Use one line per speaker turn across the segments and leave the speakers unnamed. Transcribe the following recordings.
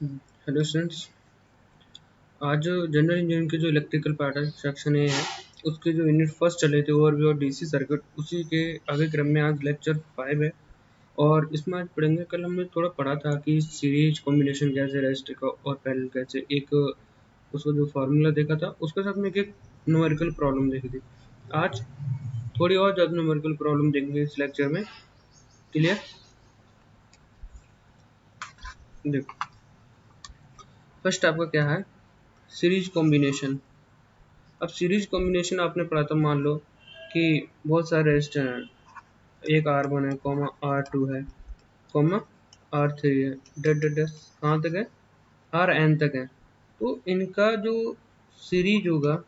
Hello students. आज जो general engineering के जो इलेक्ट्रिकल पार्ट है सेक्शन ए है, उसके जो यूनिट फर्स्ट चले थे ओवरव्यू और डीसी सर्किट, उसी के आगे क्रम में आज लेक्चर 5 है। और इसमें आज पढ़ेंगे, कल हमने थोड़ा पढ़ा था कि सीरीज कॉम्बिनेशन कैसे, रेसिस्टर का और पैरेलल कैसे, एक उसका जो फार्मूला देखा था उसके साथ में एक न्यूमेरिकल प्रॉब्लम देखी थी। आज थोड़ी और ज़्यादा न्यूमेरिकल प्रॉब्लम देखेंगे इस लेक्चर में। क्लियर? देखो, फर्स्ट आपका क्या है, सीरीज कॉम्बिनेशन। अब सीरीज कॉम्बिनेशन आपने पढ़ा था, मान लो कि बहुत सारे रेजिस्टर हैं, एक R1 है, कॉमा R2 है, कॉमा R3 है, डेट डेट डेट कहाँ तक है, Rn तक है। तो इनका जो सीरीज होगा,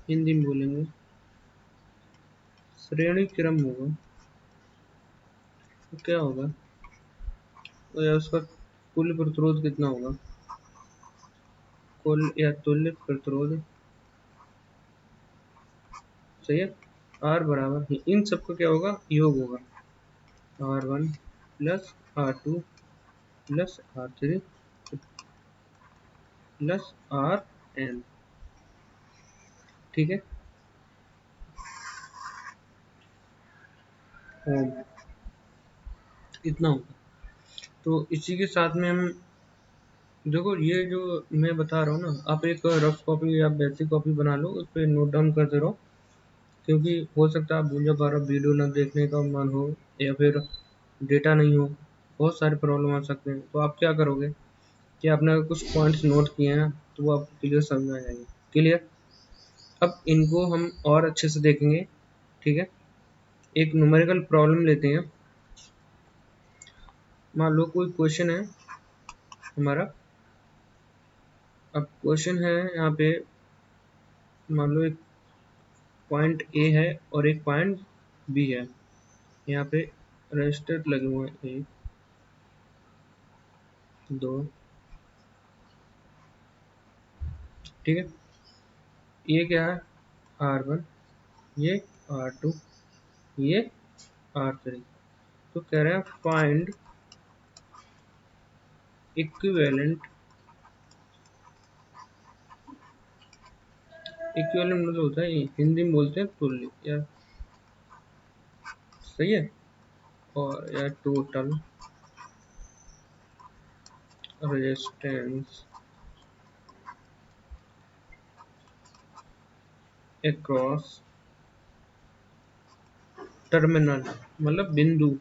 हिंदी में बोलेंगे श्रेणी क्रम होगा। तो क्या होगा, तो या उसका कुल प्रतिरोध कितना होगा, कुल या तुल्य प्रतिरोध, सही है। R बराबर इन सबका क्या होगा, योग होगा, R1 plus R2 plus R3 plus Rn। ठीक है, ओम इतना होगा। तो इसी के साथ में हम देखो, ये जो मैं बता रहा हूँ ना, आप एक रफ कॉपी या बेसिक कॉपी बना लो, उस पर नोट डाउन करते रहो, क्योंकि हो सकता है आप भूल जाओ, बार वीडियो ना देखने का मन हो या फिर डेटा नहीं हो, बहुत सारे प्रॉब्लम आ सकते हैं। तो आप क्या करोगे कि आपने अगर कुछ पॉइंट्स नोट किए हैं तो वो आपको क्लियर समझ में आ जाएंगे। क्लियर? अब इनको हम और अच्छे से देखेंगे। ठीक है, एक न्यूमेरिकल प्रॉब्लम लेते हैं। मान लो कोई क्वेश्चन है हमारा। अब क्वेश्चन है यहाँ पे, मान लो एक पॉइंट ए है और एक पॉइंट बी है। यहाँ पे रजिस्टर लगे हुए हैं, एक दो, ठीक है। ये क्या है, R1, ये R2, ये R3। तो कह रहे हैं फाइंड इक्विवेलेंट। इक्विवेलेंट मतलब होता है, हिंदी में बोलते हैं तुल्य, या सही है, और या टोटल रेजिस्टेंस अक्रॉस टर्मिनल, मतलब बिंदु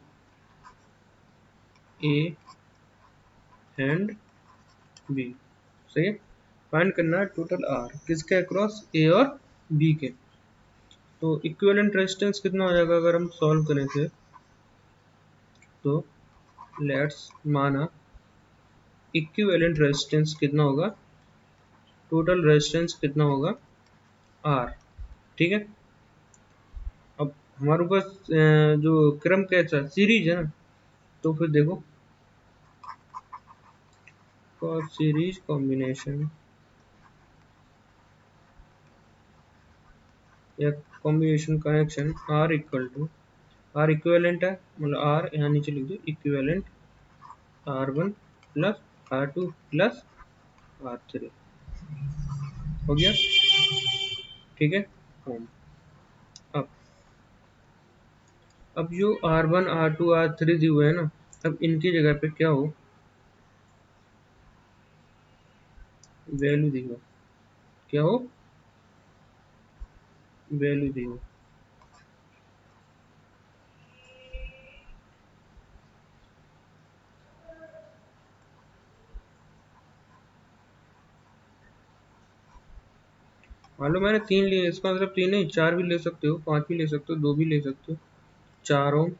ए एंड बी। सही है, फाइंड करना है टोटल आर किसके अक्रॉस, ए और बी के। तो इक्विवेलेंट रेजिस्टेंस कितना हो जाएगा अगर हम सॉल्व करें थे, तो लेट्स माना इक्विवेलेंट रेजिस्टेंस कितना होगा, टोटल रेजिस्टेंस कितना होगा, आर। ठीक है। अब हमारे पास जो क्रम कैसा सीरीज है ना, तो फिर देखो फॉर सीरीज कॉम्बिनेशन या combination connection are equal to, are equivalent है, मतलब आर यहाँ नीचे लिख दो, equivalent R1 plus R2 plus R3 हो गया। ठीक है, ओम। अब जो R1 R2 R3 दिए हुए हैं ना, अब इनकी जगह पे क्या हो, वैल्यू दी हो, क्या हो, वैल्यू दी हो। मान लो मैंने तीन लिए, इसका मतलब तीन नहीं, चार भी ले सकते हो, पांच भी ले सकते हो, दो भी ले सकते हो, 4 ओम,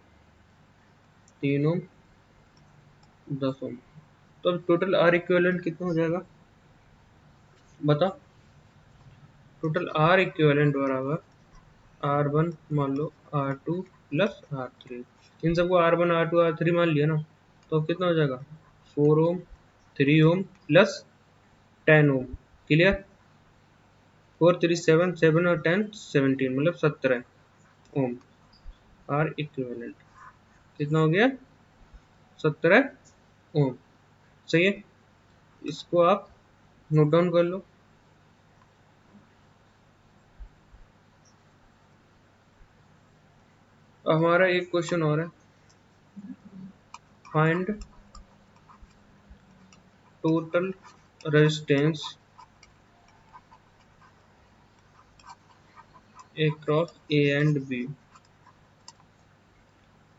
3 ओम, 10 ओम। तो अब टोटल आर इक्विवेलेंट कितना हो जाएगा, बताओ। टोटल आर इक्विवेलेंट बराबर R1 मान लो R2 प्लस R3, इन सबको R1 R2 R3 मान लिया ना, तो अब कितना हो जाएगा, 4 ओम, 3 ओम प्लस 10 ओम। क्लियर? 4 3 7, 7 और 10 17, मतलब 17 ओम आर इक्विवेलेंट। कितना हो गया? 17 ओम। सही है, इसको आप नोट डाउन कर लो। हमारा एक क्वेश्चन और है, find total resistance across A and B.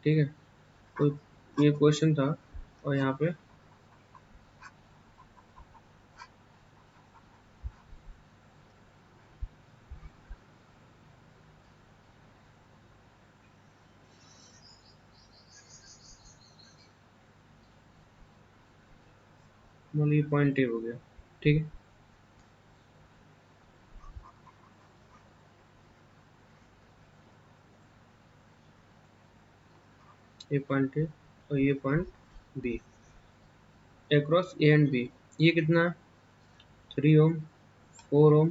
ठीक है, तो ये क्वेश्चन था और यहाँ पे मतलब ये पॉइंट ए हो गया। ठीक है, ये पॉइंट ए और ये point B across A and B. ये कितना है? 3 ओम, 4 ओम,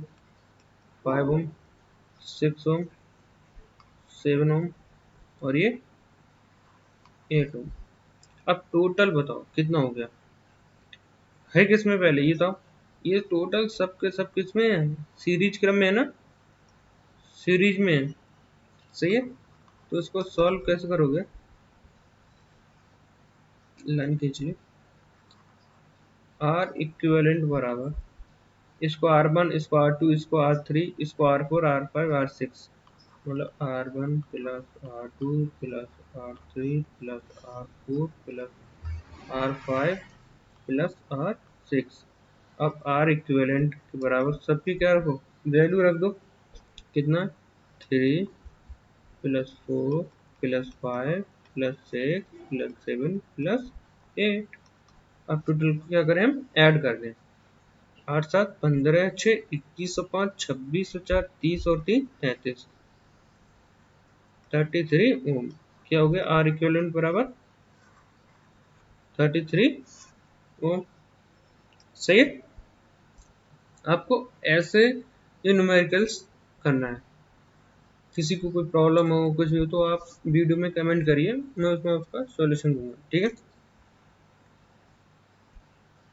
5 ओम, 6 ओम, 7 ओम और ये 8 ओम। अब टोटल बताओ कितना हो गया? है किसमें पहले ये बताओ? ये टोटल सब के सब किसमें है? सीरीज क्रम में है ना, सीरीज में है। सही है, तो इसको सॉल्व कैसे करोगे? लाइन खींचिए, आर इक्विवेलेंट बराबर, इसको R1, इसको R2, इसको R3, इसको R4, R5, R6, मतलब R1 plus R2 plus R3 plus R4 plus R5 plus R6। अब R इक्विवेलेंट के बराबर सबकी क्या रखो? वैल्यू रख दो। कितना? 3 plus 4 plus 5 plus 6 plus 7 plus 8। अब टोटल को क्या करें? हम ऐड कर दें। 8 7 15 6 21 और 5 26 और 4 30 और 3 33, 33 ओम। क्या हो गया? आर इक्विवेलेंट बराबर 33 ओम। सही है, आपको ऐसे ये न्यूमेरिकल्स करना है। किसी को कोई प्रॉब्लम हो, कुछ भी हो, तो आप वीडियो में कमेंट करिए, मैं उसमें उसका सॉल्यूशन दूंगा। ठीक है,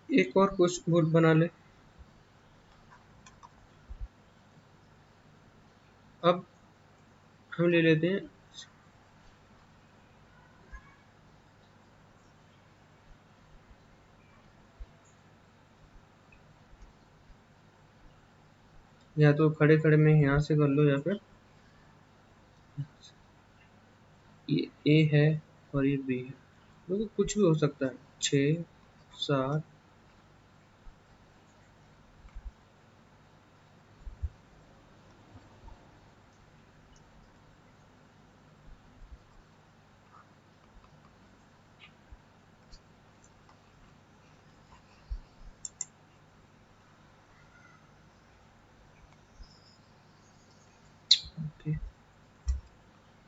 एक और कुछ बोर्ड बना ले। अब हम ले लेते हैं या तो खड़े खड़े में यहाँ से कर लो या फिर ये ए है और ये बी है, तो कुछ भी हो सकता है। 6 7 ओके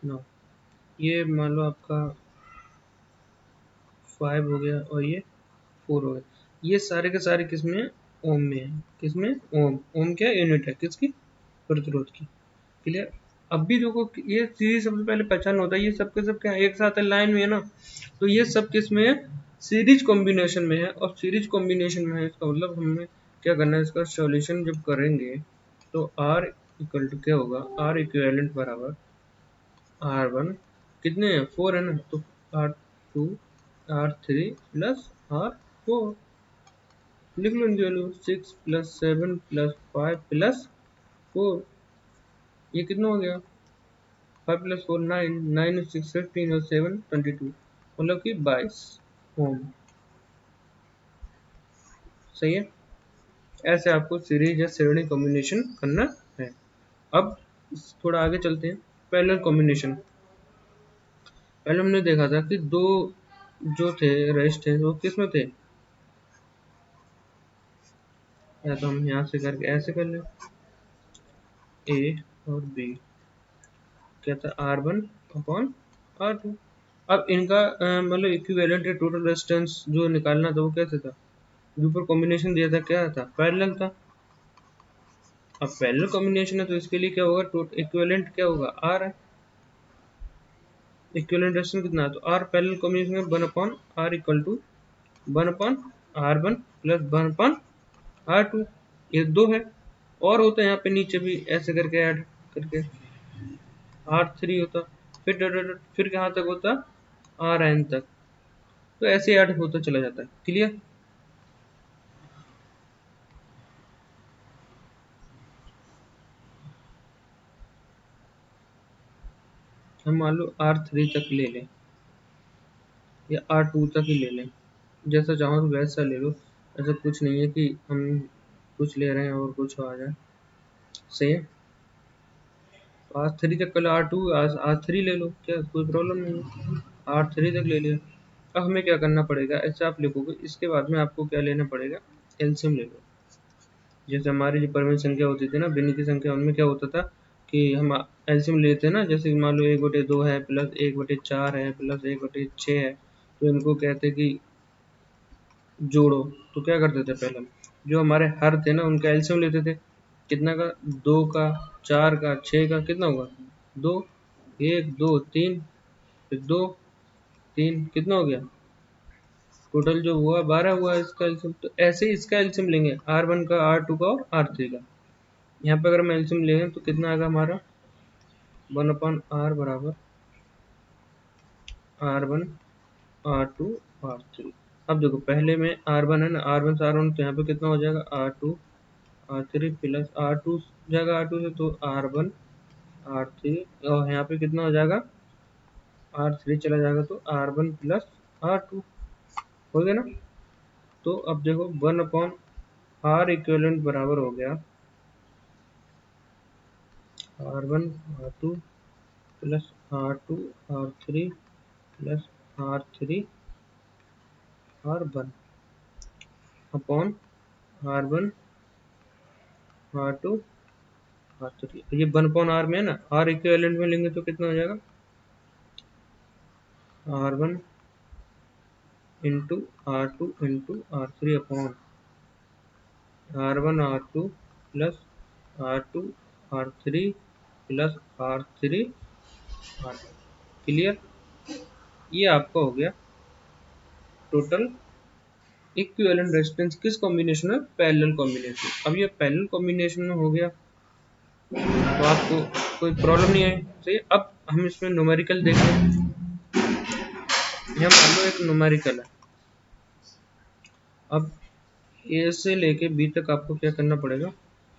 9, ये मान लो आपका 5 हो गया और ये 4 हो गया। ये सारे के सारे किसमें? ओम में है। किसमें? ओम। ओम क्या यूनिट है? किसकी? प्रतिरोध की। क्लियर? अब भी देखो ये सीरीज सबसे पहले पहचान होता है, ये सब के सब क्या एक साथ लाइन में है ना, तो ये सब किस में है? सीरीज कॉम्बिनेशन में है। और सीरीज कॉम्बिनेशन में है इसका मतलब हमें क्या करना है? इसका सॉल्यूशन जब करेंगे तो R इक्वल टू क्या होगा? R इक्विवेलेंट बराबर R1 कितने हैं? 4 है ना, तो R2 R3 प्लस R4। लिख लो इनकी वैल्यू, 6 प्लस 7 प्लस 5 प्लस 4। ये कितना हो गया? 5 प्लस 4 9, 9 और 6 15 और 7 22, मतलब कि 22 ओम। सही है, ऐसे आपको सीरीज या श्रेणी कॉम्बिनेशन करना है। अब थोड़ा आगे चलते हैं, पैरेलल कॉम्बिनेशन। पहले हमने देखा था कि दो जो थे रेजिस्टेंस वो किस में थे? या तो हम यहाँ से करके ऐसे कर लें, ए और बी क्या था? R1 upon R2। अब इनका मतलब इक्विवेलेंट या टोटल रेजिस्टेंस जो निकालना था वो कैसे था? जो ऊपर कॉम्बिनेशन दिया था क्या था? पैरेलल था। अब पैरेलल कॉम्बिनेशन है तो इसके लिए क्या होगा? टोटल इक्विवेलेंट क्या होगा? R है। इक्विवेलेंट रेजिस्टेंस कितना है, तो आर पैरेलल कॉम्बिनेशन में 1/r equal to 1/r1 plus 1/r2, ये 2 है। और होता है यहाँ पे नीचे भी ऐसे करके ऐड करके R3 होता, फिर कहाँ तक होता, Rn तक, तो ऐसे ऐड होता चला जाता है। क्लियर। हम मान लो R3 तक ले लें या R2 तक ही ले लें, जैसा चाहो तो वैसा ले लो। ऐसा कुछ नहीं है कि हम कुछ ले रहे हैं और कुछ आ जाए। सही है, R3 तक कल R2 R3 ले लो, क्या कोई प्रॉब्लम नहीं है, R3 तक ले लिया। अब हमें क्या करना पड़ेगा, ऐसे आप लिखोगे, इसके बाद में आपको क्या लेना पड़ेगा, एलसीएम ले लो। जैसे हमारी जो परिमेय संख्या होती थी ना, भिन्नती संख्या, उनमें क्या होता था कि हम एलसीएम लेते हैं ना, जैसे मान लो 1/2 है प्लस 1/4 है प्लस 1/6 है, तो इनको कहते कि जोड़ो। तो क्या करते थे पहले हम, जो हमारे हर थे ना उनका एलसीएम लेते थे। कितना का, 2 का, 4 का, 6 का, कितना होगा 2, 1 2 3, फिर 2 3, कितना हो गया, टोटल जो हुआ 12 हुआ इसका एलसीएम। तो ऐसे ही इसका एलसीएम लेंगे, R1 का, R2 का और R3 का। यहाँ पे अगर हम एलसीएम लेंगे तो कितना आएगा हमारा, 1/r बराबर R1 R2 R3। अब देखो पहले में R1 है ना, R1 से R1, तो यहाँ पे कितना हो जाएगा, R2 R3 प्लस R2 जाएगा R2 से, तो R1 R3, और यहाँ पे कितना हो जाएगा, R3 चला जाएगा, तो R1 प्लस R2 हो गया ना। तो अब देखो 1/r इक्विवेलेंट बराबर हो गया R1 R2 plus R2 R3 plus R3 R1 upon R1 R2 R3। ये 1/r में है ना, R इक्विवेलेंट में लेंगे तो कितना हो जाएगा, R1 into R2 into R3 upon R1 R2 plus R2 R3 plus R3 R2। Clear. ये आपका हो गया टोटल इक्विवेलेंट रेजिस्टेंस, किस कॉम्बिनेशन में, पैरेलल कॉम्बिनेशन। अब ये पैरेलल कॉम्बिनेशन में हो गया तो आपको कोई प्रॉब्लम नहीं है। सही। अब हम इसमें न्यूमेरिकल देखते हैं। यहाँ मान लो एक न्यूमेरिकल है, अब ए से लेके बी तक आपको क्या करना पड़ेगा,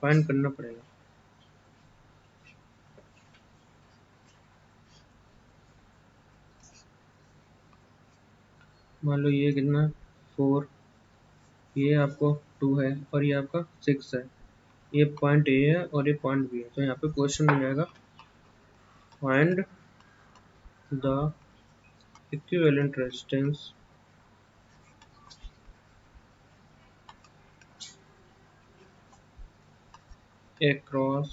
फाइंड करना पड़ेगा। मान लो ये कितना 4, ये आपको 2 है और ये आपका 6 है। ये पॉइंट ए है और ये पॉइंट बी है। तो यहाँ पे क्वेश्चन हो जाएगा, find the equivalent resistance across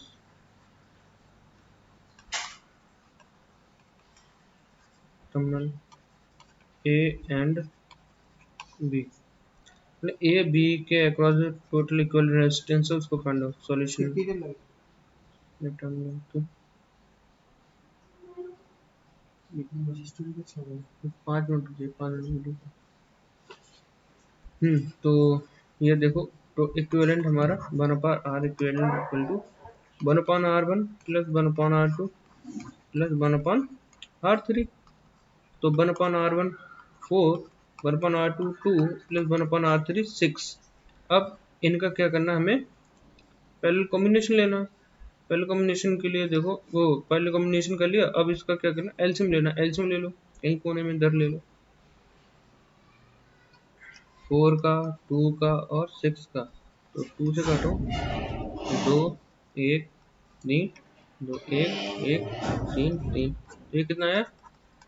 terminal A and B। A B के अक्रॉस जो टोटल इक्वल रेजिस्टेंस है उसको फाइंड आउट। सॉल्यूशन तो 5 मिनट रुकिए, 5 मिनट। तो ये देखो, तो इक्विवेलेंट हमारा 1/r equivalent equal to 1/r1 plus 1/r2 plus 1/r3। तो 1/r1 4, 1/r2 2 प्लस 1/r3 6। अब इनका क्या करना, हमें पैरेलल कॉम्बिनेशन लेना। पहले कॉम्बिनेशन के लिए देखो, वो पहले कॉम्बिनेशन कर लिया, अब इसका क्या करना, एलसीएम लेना। एलसीएम ले लो, कहीं कोने में इधर ले लो, 4 का, 2 का और 6 का। तो 2 से काटो, 2 1 3, 2 1 1 3 3, ये कितना आया,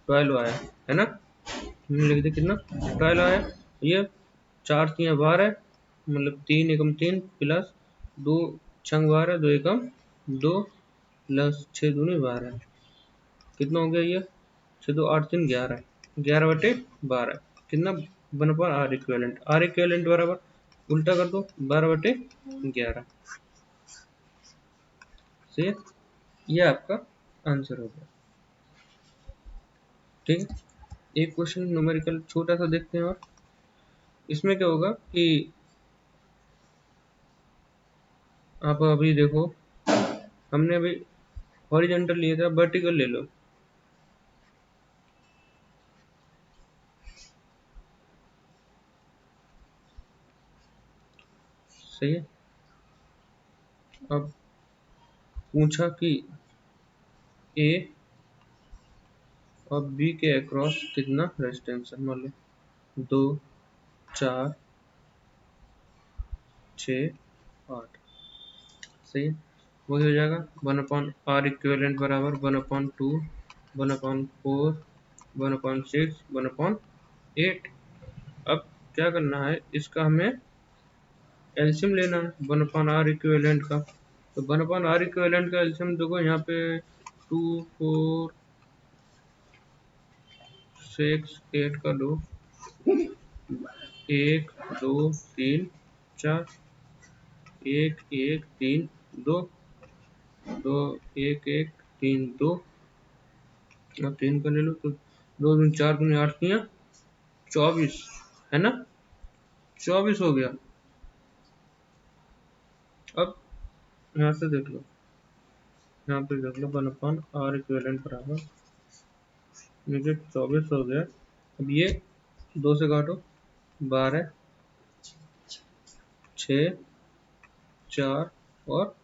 12 आया है ना। हमने लिख दिया कितना, 12 आया। ये 4 3 12 है, मतलब 3 एकम 3 प्लस 2 छंग 12, 2 एकम 2 प्लस 6 दूनी 12। कितना हो गया ये, 6 2 8 3 11, 11/12 कितना, 1/r इक्विवेलेंट। आर इक्विवेलेंट बराबर उल्टा कर दो, 12/11। सही है, ये आपका आंसर हो गया। ठीक है, एक क्वेश्चन न्यूमेरिकल छोटा सा देखते हैं। और इसमें क्या होगा कि आप अभी देखो, हमने अभी हॉरिजॉन्टल लिया था, वर्टिकल ले लो। सही है। अब पूछा कि ए और बी के अक्रॉस कितना रेजिस्टेंस है, मान लो 2, 4, 6, 8। सही है, वही हो जाएगा 1/r इक्विवेलेंट बराबर 1/2, 1/4, 1/6, 1/8। अब क्या करना है, इसका हमें एलसीएम लेना है 1/r इक्विवेलेंट का। तो 1/r इक्विवेलेंट का एलसीएम देखो यहाँ पे 2, 4, 6, 8 का 2, 1, 2, 3, 4, 1, 1, 3, 2, 2, 1, 1, 3, 2। अब 3 का ले लो तो 2 दूनी 4 दूनी 8 तियां 24, है ना, 24 हो गया। अब यहाँ से देख लो, यहाँ पे देख लो 1/r इक्विवेलेंट बराबर नीचे 24 हो गया। अब ये 2 से काटो, 12, 6, 4 और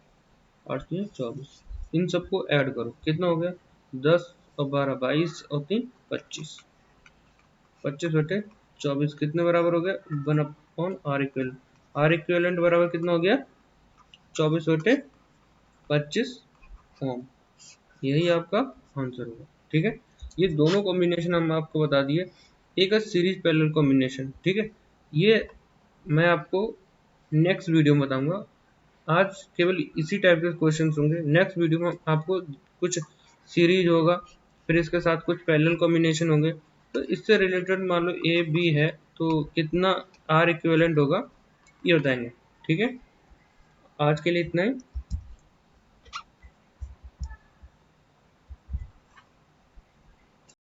8 तियां 24। इन सबको ऐड करो, कितना हो गया 10 और 12 22 और 3 25। 25/24 कितने बराबर हो गया 1/r इक्विवेलेंट। आर इक्विवेलेंट बराबर कितना हो गया 24/25 ओम। यही आपका आंसर होगा। ठीक है, ये दोनों कॉम्बिनेशन हम आपको बता दिए। एक है सीरीज पैरेलल कॉम्बिनेशन, ठीक है, ये मैं आपको नेक्स्ट वीडियो में बताऊंगा। आज केवल इसी टाइप के क्वेश्चन होंगे। नेक्स्ट वीडियो में आपको कुछ सीरीज होगा, फिर इसके साथ कुछ पैरेलल कॉम्बिनेशन होंगे। तो इससे रिलेटेड मान लो ए बी है तो कितना आर इक्विवेलेंट होगा ये बताएंगे। ठीक है, आज के लिए इतना ही।